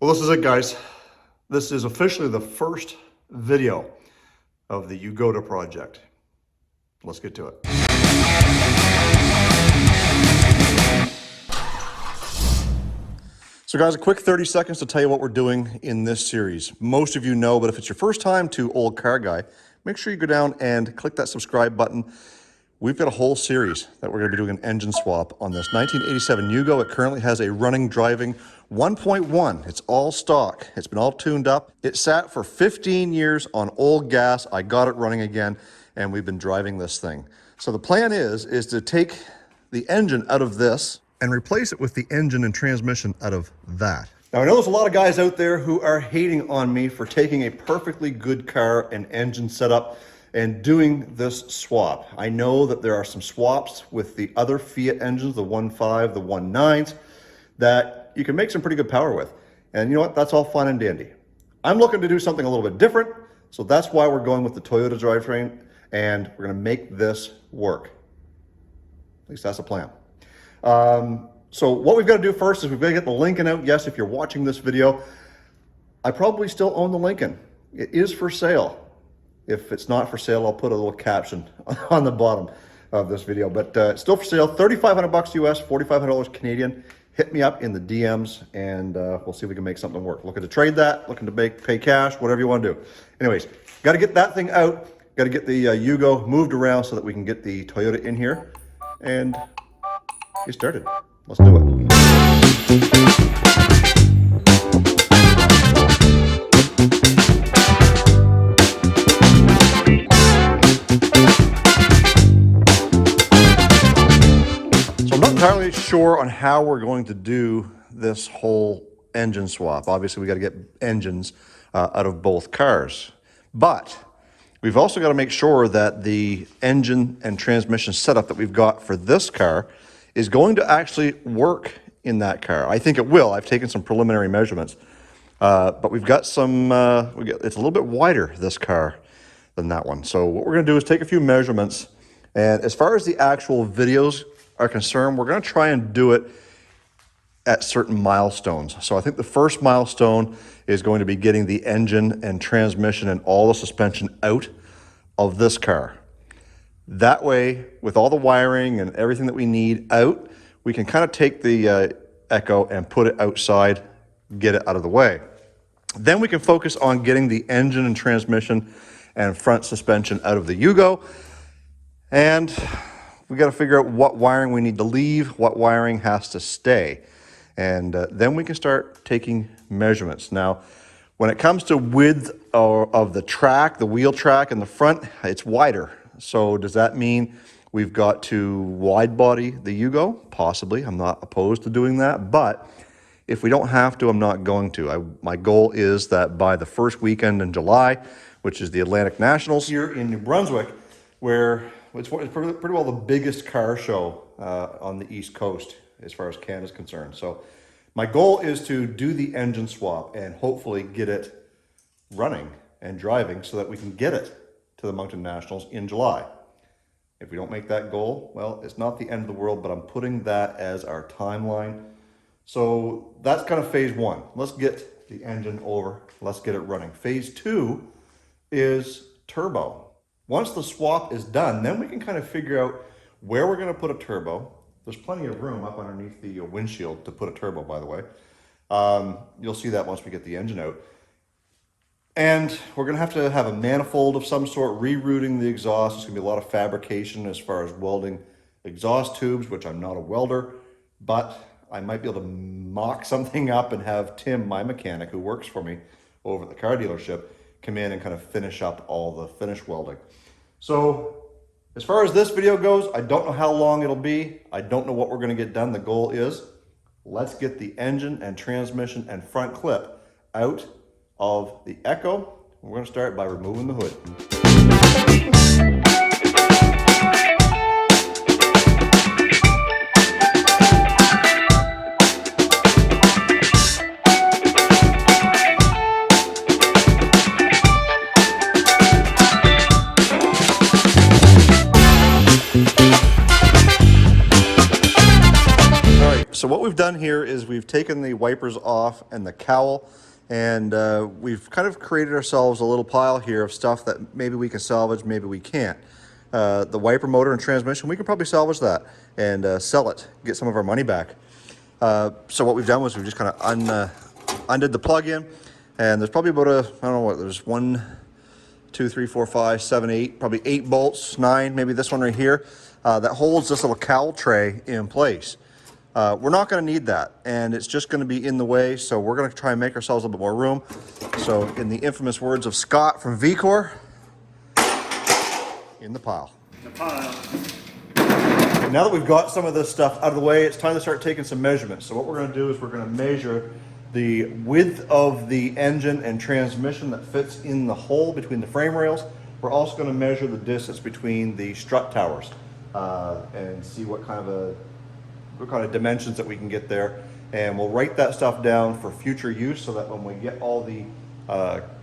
Well, this is it, guys. This is officially the first video of the Yugo project. Let's get to it. So guys, a quick 30 seconds to tell you what we're doing in this series. Most of you know, but if it's your first time to Olde Carr Guy, make sure you go down and click that subscribe button. We've got a whole series that we're going to be doing an engine swap on this 1987 Yugo. It currently has a running, driving 1.1. It's all stock. It's been all tuned up. It sat for 15 years on old gas. I got it running again, and we've been driving this thing. So the plan is to take the engine out of this and replace it with the engine and transmission out of that. Now, I know there's a lot of guys out there who are hating on me for taking a perfectly good car and engine setup and doing this swap. I know that there are some swaps with the other Fiat engines, the 1.5, the 1.9s, that you can make some pretty good power with. And you know what? That's all fine and dandy. I'm looking to do something a little bit different, so that's why we're going with the Toyota drivetrain, and we're gonna make this work. At least that's the plan. So what we've got to do first is we've got to get the Lincoln out. Yes, if you're watching this video, I probably still own the Lincoln. It is for sale. If it's not for sale, I'll put a little caption on the bottom of this video, but it's still for sale. $3,500 US, $4,500 Canadian. Hit me up in the DMs and we'll see if we can make something work. Looking to trade that, looking to pay cash, whatever you want to do. Anyways, got to get that thing out. Got to get the Yugo moved around so that we can get the Toyota in here and get started. Let's do it. So I'm not entirely sure on how we're going to do this whole engine swap. Obviously, we got to get engines out of both cars, but we've also got to make sure that the engine and transmission setup that we've got for this car is going to actually work in that car. I think it will. I've taken some preliminary measurements, but we've got some, it's a little bit wider, this car, than that one. So what we're gonna do is take a few measurements, and as far as the actual videos are concerned, we're gonna try and do it at certain milestones. So I think the first milestone is going to be getting the engine and transmission and all the suspension out of this car. That way, with all the wiring and everything that we need out, we can kind of take the Echo and put it outside, get it out of the way. Then we can focus on getting the engine and transmission and front suspension out of the Yugo. And we got to figure out what wiring we need to leave, what wiring has to stay. And then we can start taking measurements. Now, when it comes to width of the track, the wheel track in the front, it's wider. So does that mean we've got to wide body the Yugo? Possibly. I'm not opposed to doing that, but if we don't have to, I'm not going to. My goal is that by the first weekend in July, which is the Atlantic Nationals here in New Brunswick, where it's pretty well the biggest car show on the East Coast as far as Canada's concerned. So my goal is to do the engine swap and hopefully get it running and driving so that we can get it to the Mountain Nationals in July. If we don't make that goal, well, it's not the end of the world, but I'm putting that as our timeline. So that's kind of phase one. Let's get the engine over. Let's get it running. Phase two is turbo. Once the swap is done, then we can kind of figure out where we're going to put a turbo. There's plenty of room up underneath the windshield to put a turbo, by the way. You'll see that once we get the engine out. And we're going to have a manifold of some sort, rerouting the exhaust. There's going to be a lot of fabrication as far as welding exhaust tubes, which I'm not a welder, but I might be able to mock something up and have Tim, my mechanic, who works for me over at the car dealership, come in and kind of finish up all the finish welding. So as far as this video goes, I don't know how long it'll be. I don't know what we're going to get done. The goal is, let's get the engine and transmission and front clip out of the Echo. We're going to start by removing the hood. we've done here is we've taken the wipers off and the cowl, and we've kind of created ourselves a little pile here of stuff that maybe we can salvage, maybe we can't. The wiper motor and transmission, we can probably salvage that and sell it, get some of our money back. So what we've done was we've just kind of undid the plug-in, and there's probably about I don't know what, there's 1, 2, 3, 4, 5, 7, 8, probably 8 bolts, 9, maybe this one right here, that holds this little cowl tray in place. We're not going to need that, and it's just going to be in the way, so we're going to try and make ourselves a little bit more room. So in the infamous words of Scott from VCOR, in the pile. Now that we've got some of this stuff out of the way, it's time to start taking some measurements. So what we're going to do is we're going to measure the width of the engine and transmission that fits in the hole between the frame rails. We're also going to measure the distance between the strut towers and see what kind of dimensions that we can get there. And we'll write that stuff down for future use so that when we get all the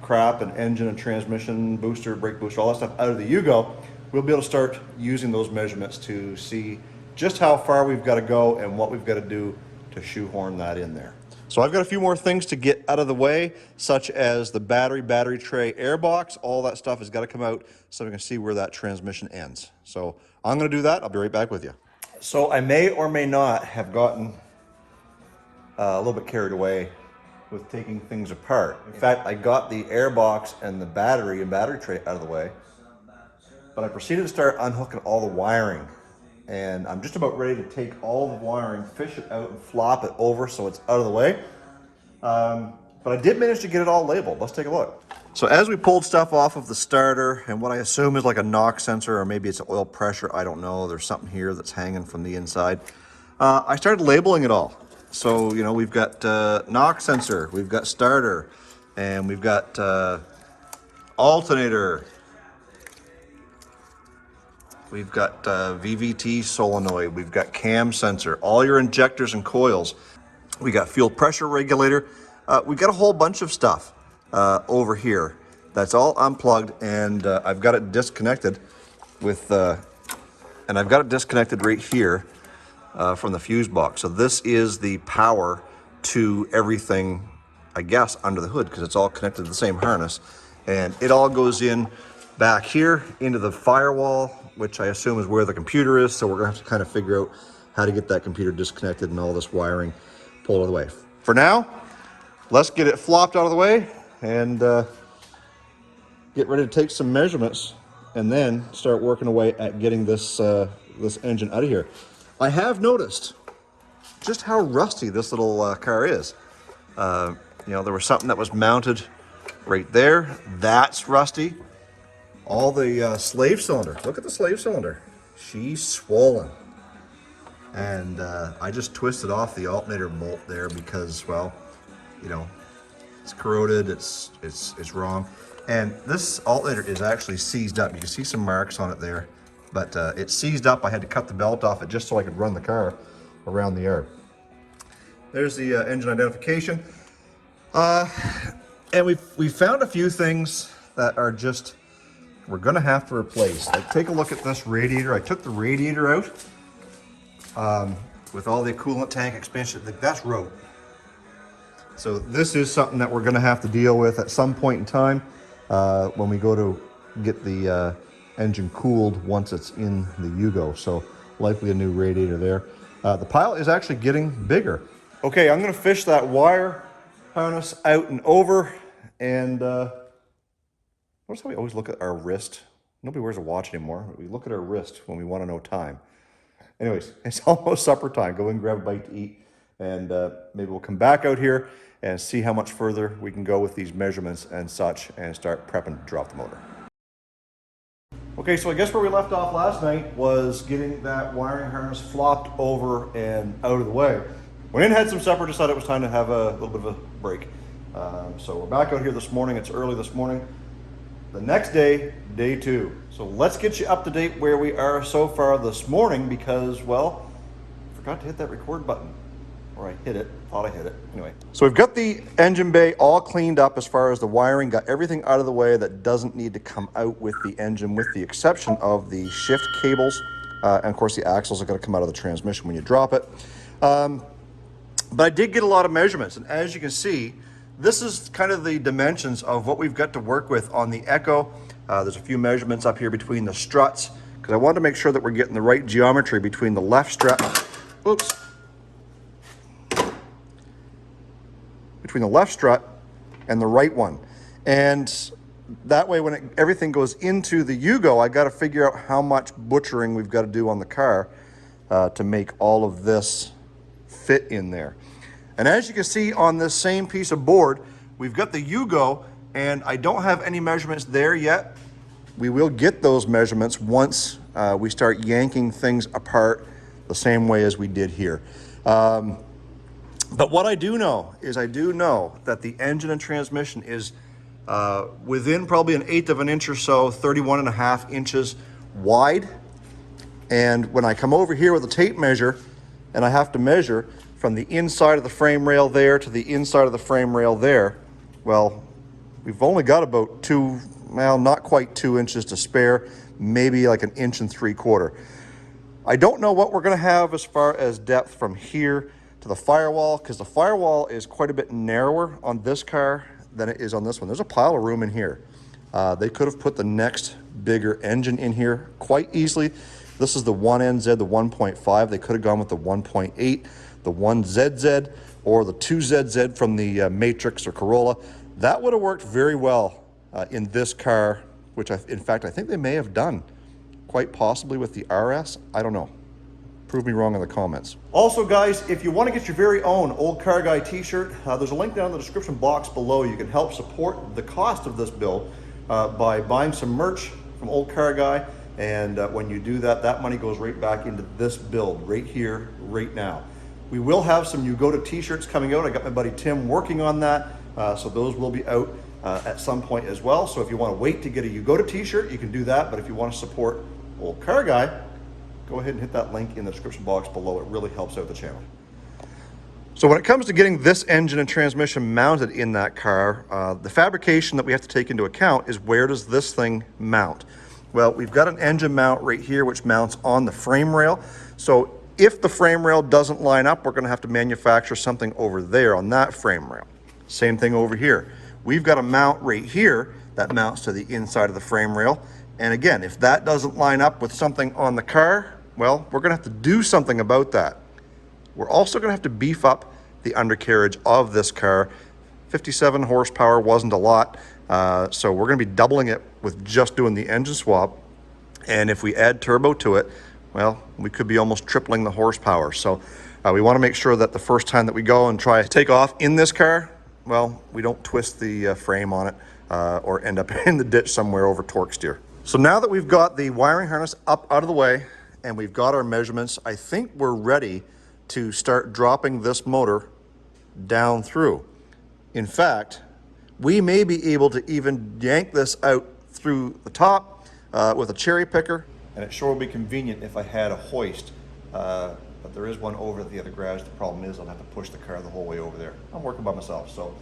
crap and engine and transmission, booster, brake booster, all that stuff out of the Yugo, we'll be able to start using those measurements to see just how far we've got to go and what we've got to do to shoehorn that in there. So I've got a few more things to get out of the way, such as the battery tray air box. All that stuff has got to come out so we can see where that transmission ends. So I'm going to do that. I'll be right back with you. So I may or may not have gotten a little bit carried away with taking things apart. In fact, I got the air box and the battery tray out of the way, but I proceeded to start unhooking all the wiring, and I'm just about ready to take all the wiring, fish it out, and flop it over so it's out of the way. But I did manage to get it all labeled. Let's take a look. So as we pulled stuff off of the starter, and what I assume is like a knock sensor, or maybe it's oil pressure, I don't know. There's something here that's hanging from the inside. I started labeling it all. So, you know, we've got knock sensor, we've got starter, and we've got alternator. We've got VVT solenoid, we've got cam sensor, all your injectors and coils. We got fuel pressure regulator. We got a whole bunch of stuff over here that's all unplugged, and I've got it disconnected with, and I've got it disconnected right here from the fuse box. So this is the power to everything, I guess, under the hood, because it's all connected to the same harness, and it all goes in back here into the firewall, which I assume is where the computer is. So we're gonna have to kind of figure out how to get that computer disconnected and all this wiring pulled out of the way. For now, let's get it flopped out of the way and get ready to take some measurements and then start working away at getting this this engine out of here. I have noticed just how rusty this little car is. You know, there was something that was mounted right there. That's rusty. All the slave cylinder. Look at the slave cylinder. She's swollen. And I just twisted off the alternator bolt there because, well, you know, it's corroded, it's wrong. And this alternator is actually seized up. You can see some marks on it there, but it's seized up. I had to cut the belt off it just so I could run the car around the yard. There's the engine identification. And we found a few things that are just, we're gonna have to replace. Like, take a look at this radiator. I took the radiator out with all the coolant tank expansion. That's rope. So this is something that we're gonna have to deal with at some point in time when we go to get the engine cooled once it's in the Yugo. So likely a new radiator there. The pile is actually getting bigger. Okay, I'm gonna fish that wire harness out and over, and notice how we always look at our wrist. Nobody wears a watch anymore. We look at our wrist when we want to know time. Anyways, it's almost supper time. Go and grab a bite to eat, and maybe we'll come back out here and see how much further we can go with these measurements and such, and start prepping to drop the motor. Okay, so I guess where we left off last night was getting that wiring harness flopped over and out of the way. Went in, had some supper, decided it was time to have a little bit of a break. So we're back out here this morning. It's early this morning. The next day, day 2. So let's get you up to date where we are so far this morning, because, well, I forgot to hit that record button. Or I hit it, thought I hit it. Anyway. So we've got the engine bay all cleaned up as far as the wiring, got everything out of the way that doesn't need to come out with the engine, with the exception of the shift cables. And of course the axles are gonna come out of the transmission when you drop it. But I did get a lot of measurements, and as you can see, this is kind of the dimensions of what we've got to work with on the Echo. There's a few measurements up here between the struts, because I wanted to make sure that we're getting the right geometry between the left strut, between the left strut and the right one. And that way, when everything goes into the Yugo, I got to figure out how much butchering we've got to do on the car to make all of this fit in there. And as you can see on this same piece of board, we've got the Yugo, and I don't have any measurements there yet. We will get those measurements once we start yanking things apart the same way as we did here. But what I do know is I do know that the engine and transmission is within probably 1/8 of an inch or so, 31.5 inches wide. And when I come over here with a tape measure and I have to measure from the inside of the frame rail there to the inside of the frame rail there, well, we've only got about not quite 2 inches to spare, maybe like 1.75 inches. I don't know what we're going to have as far as depth from here to the firewall, because the firewall is quite a bit narrower on this car than it is on this one. There's a pile of room in here. They could have put the next bigger engine in here quite easily. This is the 1NZ, the 1.5. They could have gone with the 1.8, the 1ZZ, or the 2ZZ from the Matrix or Corolla. That would have worked very well in this car, which in fact, I think they may have done, quite possibly with the RS. I don't know. Prove me wrong in the comments. Also, guys, if you want to get your very own Olde Carr Guy t-shirt, there's a link down in the description box below. You can help support the cost of this build by buying some merch from Olde Carr Guy. And when you do that, that money goes right back into this build right here, right now. We will have some Yugo t-shirts coming out. I got my buddy Tim working on that. So those will be out at some point as well. So if you want to wait to get a Yugo t-shirt, you can do that. But if you want to support Olde Carr Guy, go ahead and hit that link in the description box below. It really helps out the channel. So when it comes to getting this engine and transmission mounted in that car, the fabrication that we have to take into account is, where does this thing mount? Well, we've got an engine mount right here, which mounts on the frame rail. So if the frame rail doesn't line up, we're going to have to manufacture something over there on that frame rail. Same thing over here. We've got a mount right here that mounts to the inside of the frame rail. And again, if that doesn't line up with something on the car, well, we're going to have to do something about that. We're also going to have to beef up the undercarriage of this car. 57 horsepower wasn't a lot, so we're going to be doubling it with just doing the engine swap. And if we add turbo to it, well, we could be almost tripling the horsepower. So we want to make sure that the first time that we go and try to take off in this car, well, we don't twist the frame on it or end up in the ditch somewhere over torque steer. So now that we've got the wiring harness up out of the way and we've got our measurements, I think we're ready to start dropping this motor down through. In fact, we may be able to even yank this out through the top with a cherry picker, and it sure would be convenient if I had a hoist, but there is one over at the other garage. The problem is I'll have to push the car the whole way over there. I'm working by myself, so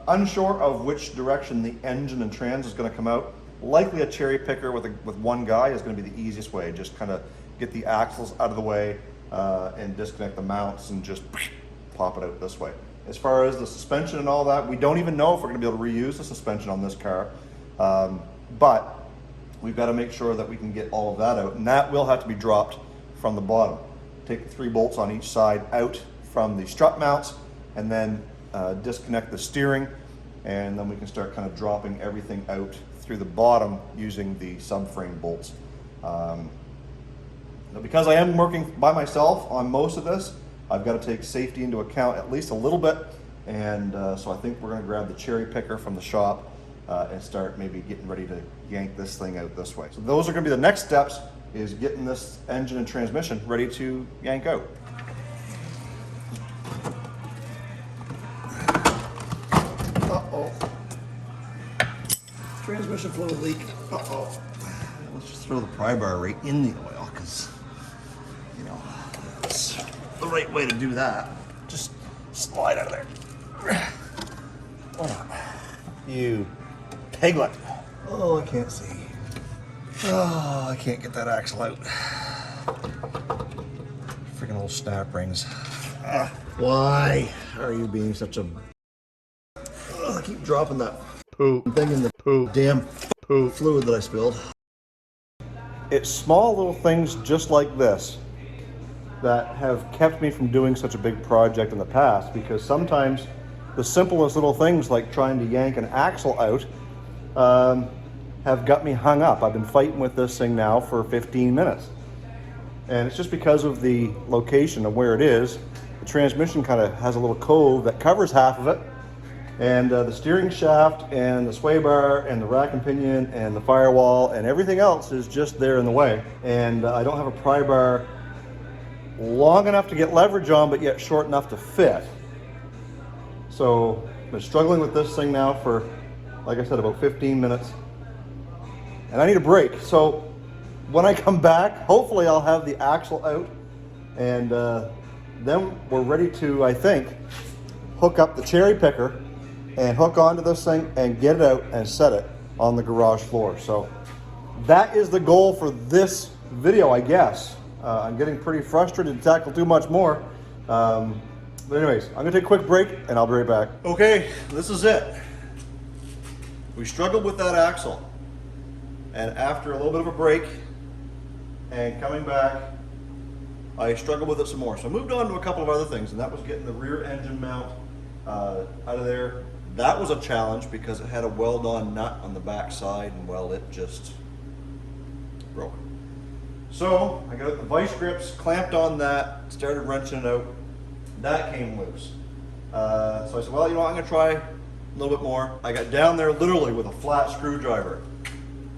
unsure of which direction the engine and trans is going to come out. Likely a cherry picker with one guy is going to be the easiest way. Just kind of get the axles out of the way and disconnect the mounts and just pop it out this way. As far as the suspension and all that, we don't even know if we're going to be able to reuse the suspension on this car, but we've got to make sure that we can get all of that out, and that will have to be dropped from the bottom. Take the 3 bolts on each side out from the strut mounts, and then disconnect the steering, and then we can start kind of dropping everything out through the bottom using the subframe bolts. Now, because I am working by myself on most of this, I've got to take safety into account at least a little bit, and so I think we're going to grab the cherry picker from the shop and start maybe getting ready to yank this thing out this way. So those are going to be the next steps, is getting this engine and transmission ready to yank out. Uh-oh. Transmission fluid leak. Uh-oh. Let's just throw the pry bar right in the oil, because, you know, it's the right way to do that. Just slide out of there. Why not? You piglet. Oh, I can't see. Oh, I can't get that axle out. Freaking old snap rings. Why are you being such a... I keep dropping that poop thing in the damn fluid that I spilled. It's small little things just like this that have kept me from doing such a big project in the past, because sometimes the simplest little things like trying to yank an axle out have got me hung up. I've been fighting with this thing now for 15 minutes. And it's just because of the location of where it is. The transmission kind of has a little cove that covers half of it. And the steering shaft and the sway bar and the rack and pinion and the firewall and everything else is just there in the way. And I don't have a pry bar long enough to get leverage on, but yet short enough to fit. So I've been struggling with this thing now for, like I said, about 15 minutes. And I need a break. So when I come back, hopefully I'll have the axle out, and then we're ready to, I think, hook up the cherry picker and hook onto this thing and get it out and set it on the garage floor. So that is the goal for this video, I guess. I'm getting pretty frustrated to tackle too much more. But anyways, I'm gonna take a quick break and I'll be right back. Okay, this is it. We struggled with that axle. And after a little bit of a break and coming back, I struggled with it some more. So I moved on to a couple of other things, and that was getting the rear engine mount out of there. That was a challenge because it had a weld-on nut on the back side, and well, it just broke. So I got the vice grips, clamped on that, started wrenching it out. That came loose. So I said, well, you know what, I'm gonna try a little bit more. I got down there literally with a flat screwdriver.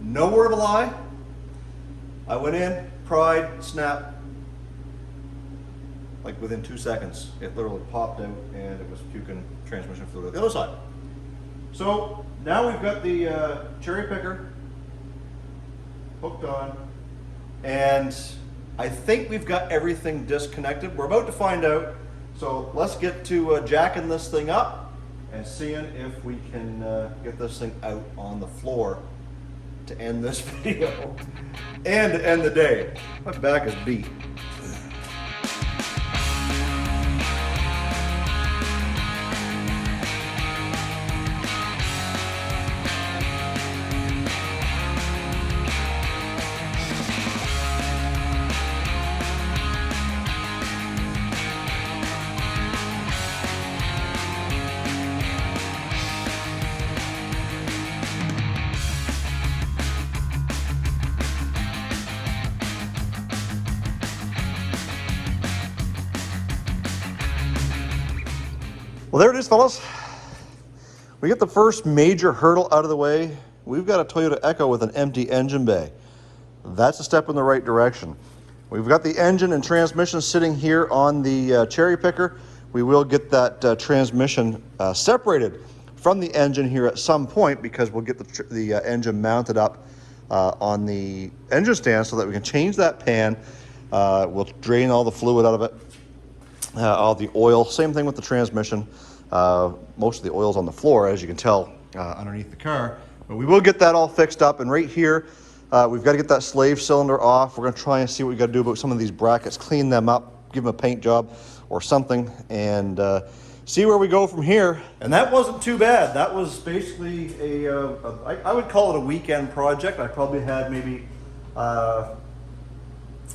No word of a lie. I went in, pried, snapped. Like within 2 seconds, it literally popped out and it was puking transmission fluid on the other side. So now we've got the cherry picker hooked on, and I think we've got everything disconnected. We're about to find out. So let's get to jacking this thing up and seeing if we can get this thing out on the floor to end this video and to end the day. My back is beat. Well, there it is, fellas. We get the first major hurdle out of the way. We've got a Toyota Echo with an empty engine bay. That's a step in the right direction. We've got the engine and transmission sitting here on the cherry picker. We will get that transmission separated from the engine here at some point, because we'll get the engine mounted up on the engine stand so that we can change that pan. We'll drain all the fluid out of it. All the oil, same thing with the transmission. Most of the oil's on the floor, as you can tell, underneath the car. But we will get that all fixed up, and right here, we've got to get that slave cylinder off. We're going to try and see what we got to do about some of these brackets, clean them up, give them a paint job or something, and see where we go from here. And that wasn't too bad. That was basically I would call it a weekend project. I probably had maybe, I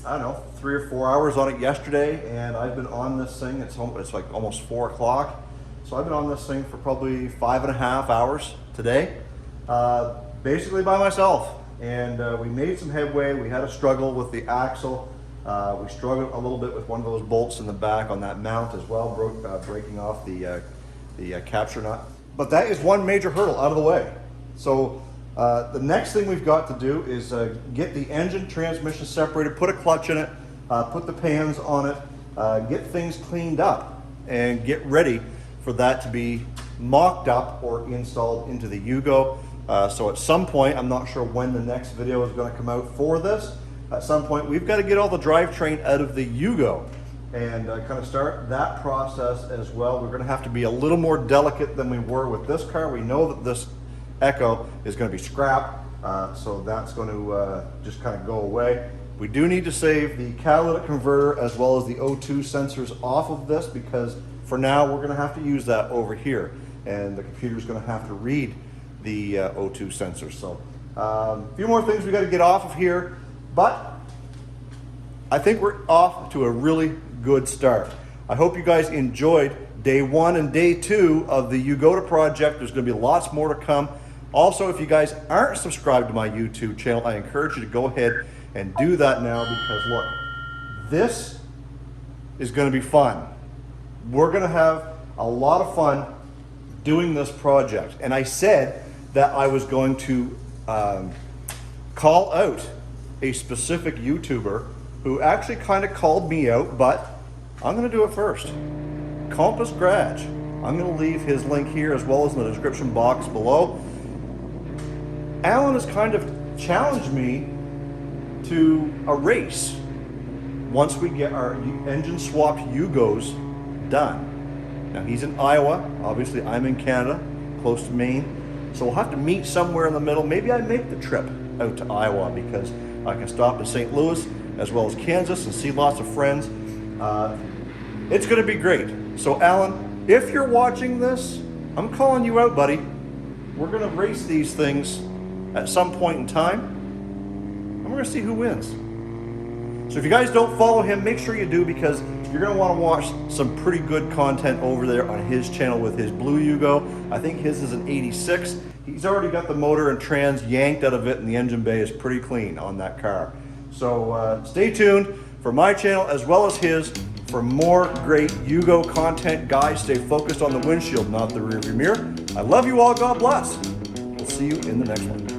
don't know, 3 or 4 hours on it yesterday, and I've been on this thing. It's like almost 4 o'clock. So I've been on this thing for probably 5.5 hours today, basically by myself. And we made some headway. We had a struggle with the axle. We struggled a little bit with one of those bolts in the back on that mount as well, breaking off the capture nut. But that is one major hurdle out of the way. So the next thing we've got to do is get the engine transmission separated, put a clutch in it, put the pans on it, get things cleaned up, and get ready for that to be mocked up or installed into the Yugo. So at some point, I'm not sure when the next video is going to come out for this, at some point we've got to get all the drivetrain out of the Yugo and kind of start that process as well. We're going to have to be a little more delicate than we were with this car. We know that this Echo is going to be scrap, so that's going to just kind of go away. We do need to save the catalytic converter as well as the O2 sensors off of this, because for now, we're gonna have to use that over here. And the computer's gonna have to read the O2 sensor. So a few more things we gotta get off of here, but I think we're off to a really good start. I hope you guys enjoyed day 1 and day 2 of the Yugo project. There's gonna be lots more to come. Also, if you guys aren't subscribed to my YouTube channel, I encourage you to go ahead and do that now, because look, this is gonna be fun. We're gonna have a lot of fun doing this project. And I said that I was going to call out a specific YouTuber who actually kind of called me out, but I'm gonna do it first. Kompas Garage. I'm gonna leave his link here as well as in the description box below. Alan has kind of challenged me to a race once we get our engine swapped Yugos done. Now he's in Iowa, obviously I'm in Canada, close to Maine, so we'll have to meet somewhere in the middle. Maybe I make the trip out to Iowa because I can stop in St. Louis as well as Kansas and see lots of friends. It's gonna be great. So Alan, if you're watching this, I'm calling you out, buddy. We're gonna race these things at some point in time, and we're gonna see who wins. So if you guys don't follow him, make sure you do, because you're gonna wanna watch some pretty good content over there on his channel with his blue Yugo. I think his is an 86. He's already got the motor and trans yanked out of it, and the engine bay is pretty clean on that car. So stay tuned for my channel as well as his for more great Yugo content. Guys, stay focused on the windshield, not the rearview mirror. I love you all, God bless. We'll see you in the next one.